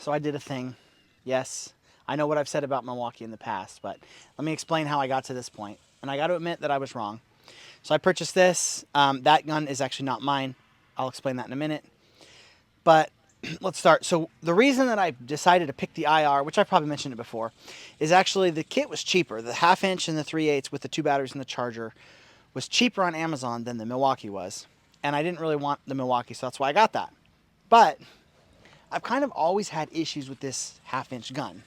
So I did a thing. Yes, I know what I've said about Milwaukee in the past, but let me explain how I got to this point. And I got to admit that I was wrong. So I purchased this. That gun is actually not mine. I'll explain that in a minute. But let's start. So the reason that I decided to pick the IR, which I probably mentioned it before, is actually the kit was cheaper. The 1/2 inch and the 3/8 with the 2 batteries and the charger was cheaper on Amazon than the Milwaukee was. And I didn't really want the Milwaukee, so that's why I got that. But I've kind of always had issues with this 1/2 inch gun.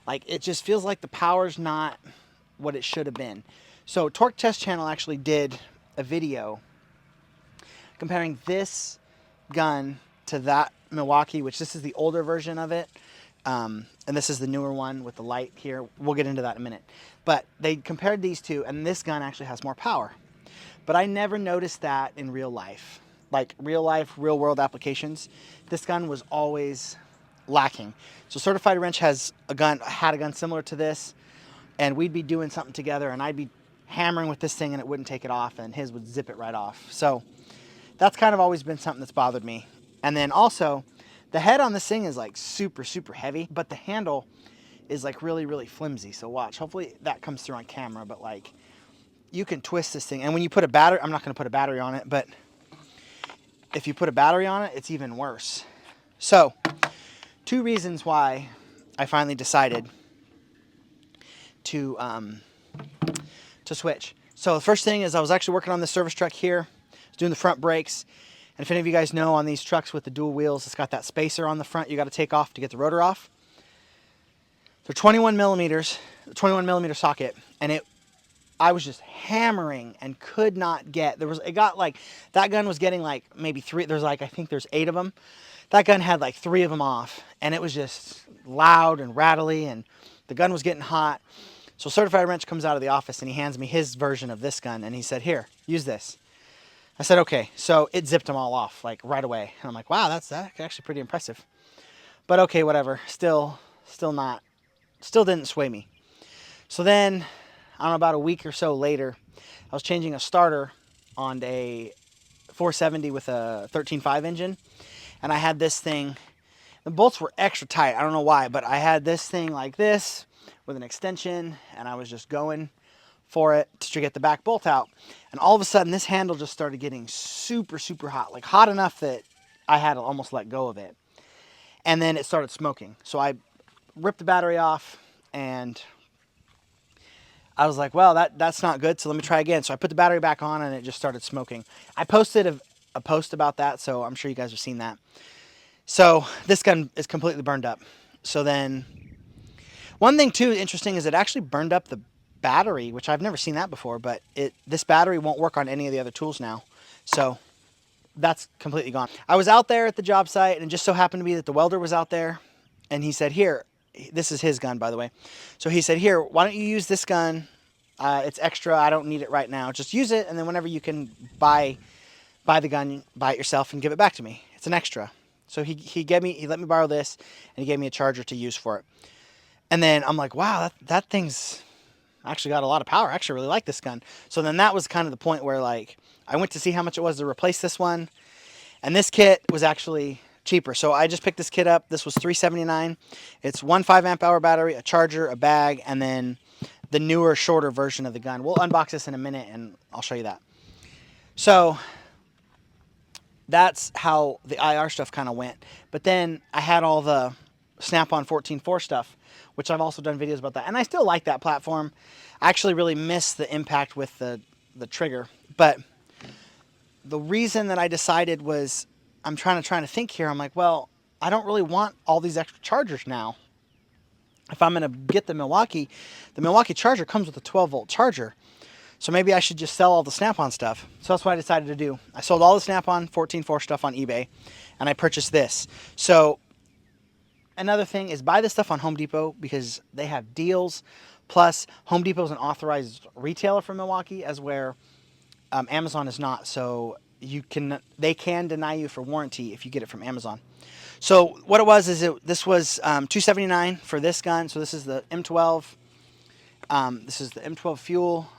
Like, it just feels like the power's not what it should have been. So Torque Test Channel actually did a video comparing this gun to that Milwaukee, which this is the older version of it. And this is the newer one with the light here. We'll get into that in a minute. But they compared these two, and this gun actually has more power. But I never noticed that in real life. Like real life, real world applications, this gun was always lacking. So Certified Wrench had a gun similar to this, and we'd be doing something together, and I'd be hammering with this thing and it wouldn't take it off, and his would zip it right off. So that's kind of always been something that's bothered me. And then also, the head on this thing is like super, super heavy, but the handle is like really, really flimsy. So watch, hopefully that comes through on camera, but like you can twist this thing. And when you put a battery, I'm not gonna put a battery on it, but if you put a battery on it, it's even worse. So 2 reasons why I finally decided to switch. So the first thing is I was actually working on this service truck here. I was doing the front brakes. And if any of you guys know, on these trucks with the dual wheels, it's got that spacer on the front you got to take off to get the rotor off. They're 21 millimeters, 21 millimeter socket, and I was just hammering and could not get. It got like, that gun was getting like maybe 3. There's like, I think there's 8 of them. That gun had like 3 of them off, and it was just loud and rattly, and the gun was getting hot. So Certified Wrench comes out of the office and he hands me his version of this gun, and he said, "Here, use this." I said, "Okay." So it zipped them all off like right away. And I'm like, wow, that's actually pretty impressive. But okay, whatever. Still didn't sway me. So then, I don't know, about a week or so later, I was changing a starter on a 470 with a 13.5 engine. And I had this thing, the bolts were extra tight. I don't know why, but I had this thing like this with an extension, and I was just going for it to get the back bolt out. And all of a sudden, this handle just started getting super, super hot, like hot enough that I had to almost let go of it. And then it started smoking. So I ripped the battery off, and I was like, well, that's not good, so let me try again. So I put the battery back on, and it just started smoking. I posted a post about that, so I'm sure you guys have seen that. So this gun is completely burned up. So then, one thing too interesting is it actually burned up the battery, which I've never seen that before, but this battery won't work on any of the other tools now. So that's completely gone. I was out there at the job site, and it just so happened to be that the welder was out there, and he said, "Here," this is his gun, by the way. So he said, "Here, why don't you use this gun? It's extra. I don't need it right now. Just use it, and then whenever you can buy the gun, buy it yourself and give it back to me. It's an extra." So he let me borrow this, and he gave me a charger to use for it. And then I'm like, wow, that thing's actually got a lot of power. I actually really like this gun. So then that was kind of the point where, like, I went to see how much it was to replace this one, and this kit was actually cheaper. So I just picked this kit up. This was $379. It's 1 5-amp-hour battery, a charger, a bag, and then the newer, shorter version of the gun. We'll unbox this in a minute, and I'll show you that. So that's how the IR stuff kind of went. But then I had all the Snap-on 14.4 stuff, which I've also done videos about that. And I still like that platform. I actually really miss the impact with the trigger. But the reason that I decided was, I'm trying to think here. I'm like, well, I don't really want all these extra chargers now. If I'm going to get the Milwaukee charger comes with a 12-volt charger. So maybe I should just sell all the Snap-on stuff. So that's what I decided to do. I sold all the Snap-on 14.4 stuff on eBay, and I purchased this. So another thing is, buy this stuff on Home Depot because they have deals. Plus, Home Depot is an authorized retailer for Milwaukee, as where Amazon is not. So they can deny you for warranty if you get it from Amazon. So what it was is this was $279 for this gun. So this is the M12. This is the M12 Fuel.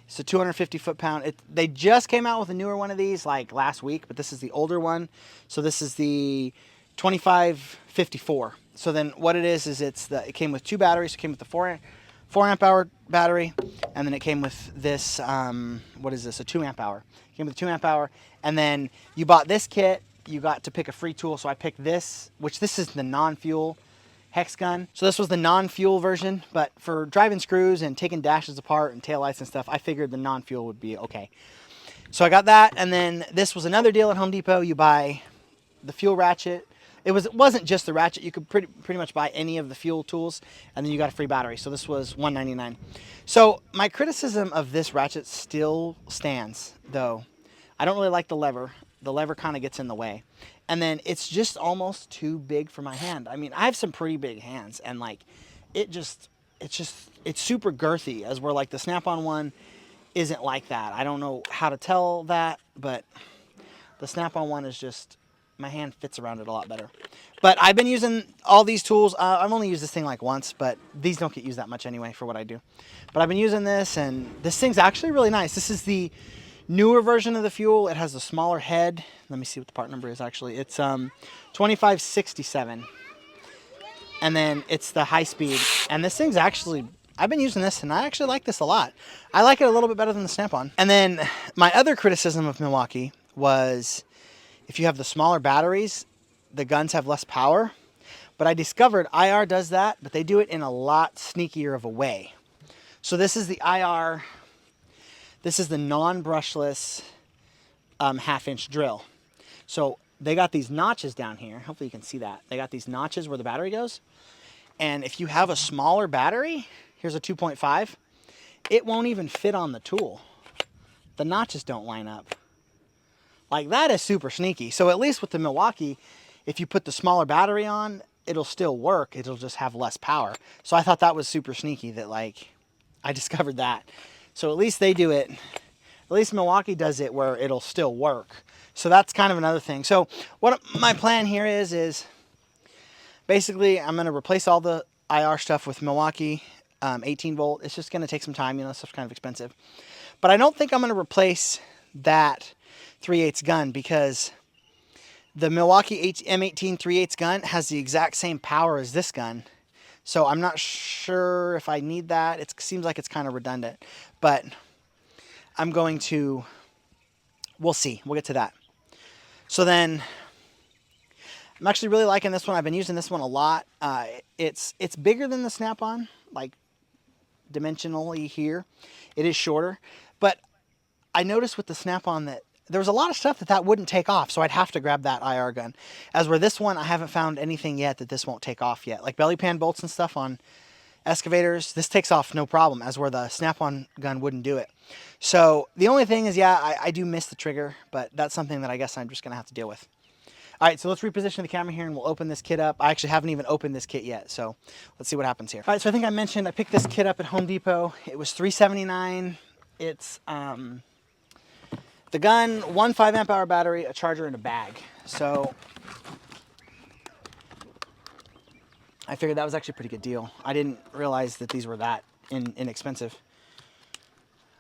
It's a 250 foot-pound. They just came out with a newer one of these like last week, but this is the older one. So this is the 2554. So then what it is it came with 2 batteries. It came with the 4 amp hour battery, and then it came with this, what is this, a 2 amp hour. It came with a 2 amp hour, and then you bought this kit, you got to pick a free tool, so I picked this, which this is the non-fuel hex gun. So this was the non-fuel version, but for driving screws and taking dashes apart and taillights and stuff, I figured the non-fuel would be okay. So I got that, and then this was another deal at Home Depot. You buy the fuel ratchet. It wasn't just the ratchet. You could pretty much buy any of the fuel tools, and then you got a free battery. So this was $1.99. So my criticism of this ratchet still stands, though. I don't really like the lever. The lever kind of gets in the way. And then it's just almost too big for my hand. I mean, I have some pretty big hands, and like, it's super girthy, as where like the Snap-on one isn't like that. I don't know how to tell that, but the Snap-on one is just, my hand fits around it a lot better. But I've been using all these tools. I've only used this thing like once, but these don't get used that much anyway for what I do. But I've been using this, and this thing's actually really nice. This is the newer version of the fuel. It has a smaller head. Let me see what the part number is actually. It's 2567. And then it's the high speed. And this thing's actually, I've been using this, and I actually like this a lot. I like it a little bit better than the Snap-on. And then my other criticism of Milwaukee was, if you have the smaller batteries, the guns have less power. But I discovered IR does that, but they do it in a lot sneakier of a way. So this is the IR, this is the non-brushless 1/2-inch drill. So they got these notches down here. Hopefully you can see that. They got these notches where the battery goes. And if you have a smaller battery, here's a 2.5, it won't even fit on the tool. The notches don't line up. Like, that is super sneaky. So at least with the Milwaukee, if you put the smaller battery on, it'll still work. It'll just have less power. So I thought that was super sneaky that, like, I discovered that. So at least they do it. At least Milwaukee does it where it'll still work. So that's kind of another thing. So what my plan here is basically I'm going to replace all the IR stuff with Milwaukee 18 volt. It's just going to take some time. You know, stuff's kind of expensive. But I don't think I'm going to replace that 3/8 gun, because the Milwaukee M18 3/8 gun has the exact same power as this gun. So I'm not sure if I need that. It seems like it's kind of redundant, but I'm going to, we'll see. We'll get to that. So then I'm actually really liking this one. I've been using this one a lot. It's bigger than the Snap-on, like dimensionally here. It is shorter, but I noticed with the Snap-on that there was a lot of stuff that wouldn't take off, so I'd have to grab that IR gun. As where this one, I haven't found anything yet that this won't take off yet. Like belly pan bolts and stuff on excavators, this takes off no problem, as where the Snap-on gun wouldn't do it. So the only thing is, yeah, I do miss the trigger, but that's something that I guess I'm just going to have to deal with. All right, so let's reposition the camera here, and we'll open this kit up. I actually haven't even opened this kit yet, so let's see what happens here. All right, so I think I mentioned I picked this kit up at Home Depot. It was $379. It's the gun, 1 5 amp hour battery, a charger, and a bag. So I figured that was actually a pretty good deal. I didn't realize that these were that inexpensive.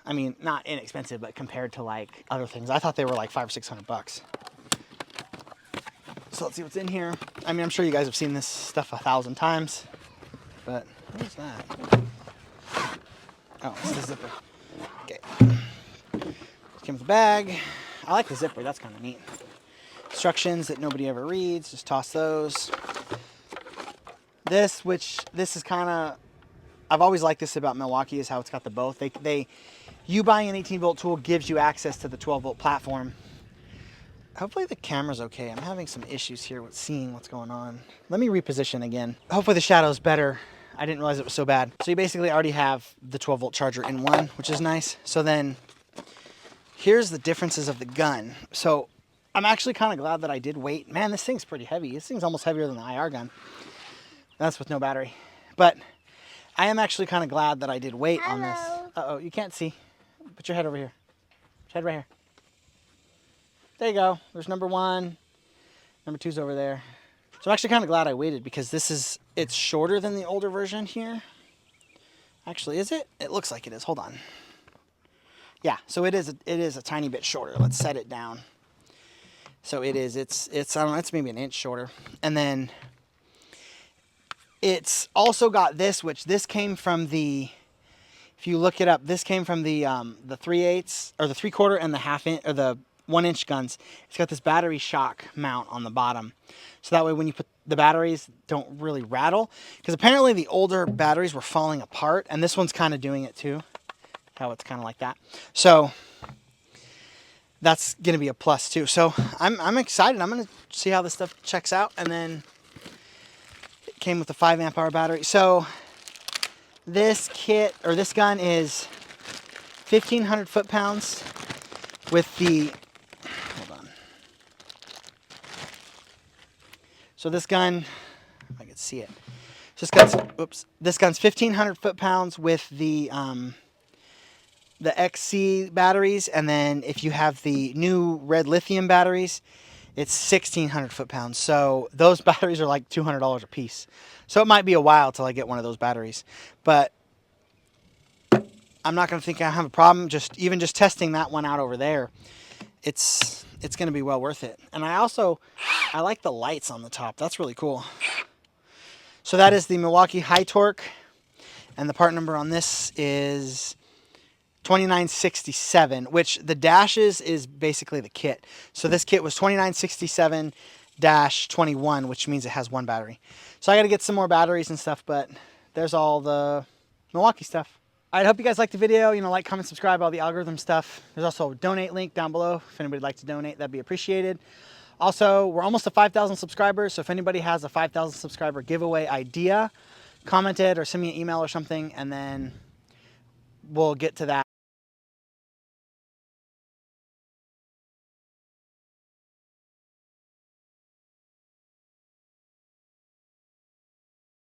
I mean, not inexpensive, but compared to like other things, I thought they were like $500 or $600. So let's see what's in here. I mean, I'm sure you guys have seen this stuff 1,000 times, but what is that? Oh, it's the zipper. Okay. Came with a bag. I like the zipper, that's kind of neat. Instructions that nobody ever reads, just toss those. This is kind of, I've always liked this about Milwaukee, is how it's got the both. You buying an 18 volt tool gives you access to the 12 volt platform. Hopefully the camera's okay. I'm having some issues here with seeing what's going on. Let me reposition again. Hopefully the shadow's better. I didn't realize it was so bad. So you basically already have the 12 volt charger in one, which is nice. So then here's the differences of the gun. So I'm actually kind of glad that I did wait. Man, this thing's pretty heavy. This thing's almost heavier than the IR gun. That's with no battery. But I am actually kind of glad that I did wait on this. Uh-oh, you can't see. Put your head over here. Put your head right here. There you go. There's number 1. Number 2's over there. So I'm actually kind of glad I waited, because it's shorter than the older version here. Actually, is it? It looks like it is. Hold on. Yeah, so it is a tiny bit shorter. Let's set it down. So it's I don't know, it's maybe an inch shorter. And then It's also got this, which this came from the, if you look it up, this came from the 3/8 or the 3/4 and the 1/2 inch or the 1-inch guns. It's got this battery shock mount on the bottom. So that way when you put the batteries, don't really rattle. Because apparently the older batteries were falling apart, and this one's kind of doing it too. How it's kind of like that. So that's going to be a plus too. So I'm excited. I'm going to see how this stuff checks out. And then it came with a 5 amp hour battery. So this kit, or this gun, is 1,500 foot-pounds with the, hold on. So this gun, if I could see it. So this gun's, oops, this gun's 1,500 foot-pounds with the XC batteries, and then if you have the new red lithium batteries, it's 1,600 foot-pounds. So those batteries are like $200 a piece. So it might be a while till I get one of those batteries, but I'm not going to think I have a problem. Even just testing that one out over there, it's going to be well worth it. And I like the lights on the top. That's really cool. So that is the Milwaukee High Torque, and the part number on this is 2967, which the dashes is basically the kit. So this kit was 2967-21, which means it has 1 battery. So I got to get some more batteries and stuff, but there's all the Milwaukee stuff. All right, I hope you guys liked the video. You know, like, comment, subscribe, all the algorithm stuff. There's also a donate link down below. If anybody'd like to donate, that'd be appreciated. Also, we're almost to 5,000 subscribers, so if anybody has a 5,000 subscriber giveaway idea, comment it or send me an email or something, and then we'll get to that.